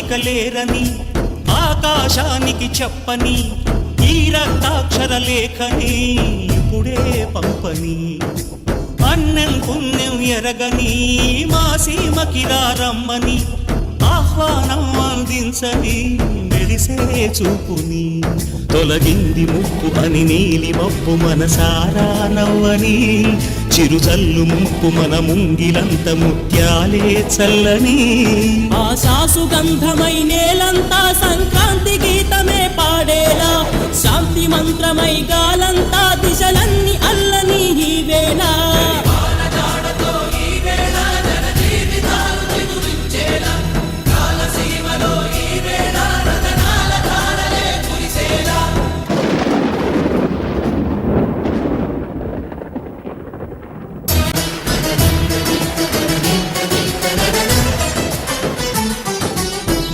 ఇక లేరని ఆకాశానికి చెప్పని ఈ రక్తాక్షర లేఖని ఇప్పుడే పంపని అన్నం పుణ్యం ఎరగని మా సీమకి రమ్మని ఆహ్వానం అందించని మెరిసే చూపుని తొలగింది ముప్పు అని నీలి మప్పు మనసారా నవ్వని చిరుజల్లు ముప్పు మన ముంగిలంత ముత్యాలే చల్లని ఆశాసు గంధమై నేలంతా సంక్రాంతి గీతమే పాడేలా శాంతి మంత్రమై గాలంతా దిశలన్నీ అల్లని ఈ వేళ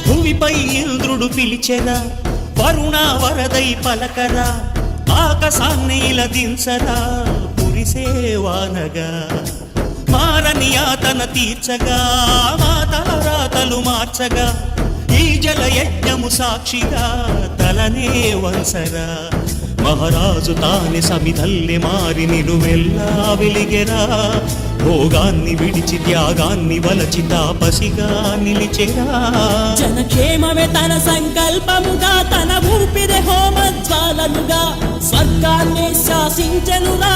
భూమిపై ఇంద్రుడు పిలిచెరా వరుణ వరదై పలకరా ఆకాశాన్ని ఇలా దించరా కురిసేవానగా మారని యాతన తీర్చగా మాతారాతలు మార్చగా ఈ జల యజ్ఞము సాక్షిగా తలనే వంసరా మహారాజు తాని సమిధల్లె మారి నిలువెల్లా వెలిగెరా భోగాన్ని విడిచి త్యాగాన్ని వలచి తాపసిగా నిలిచెరా జనక్షేమమే తన సంకల్పముగా తన ఊపిరి హోమజ్వాలనుగా స్వర్గాన్ని శాసించనురా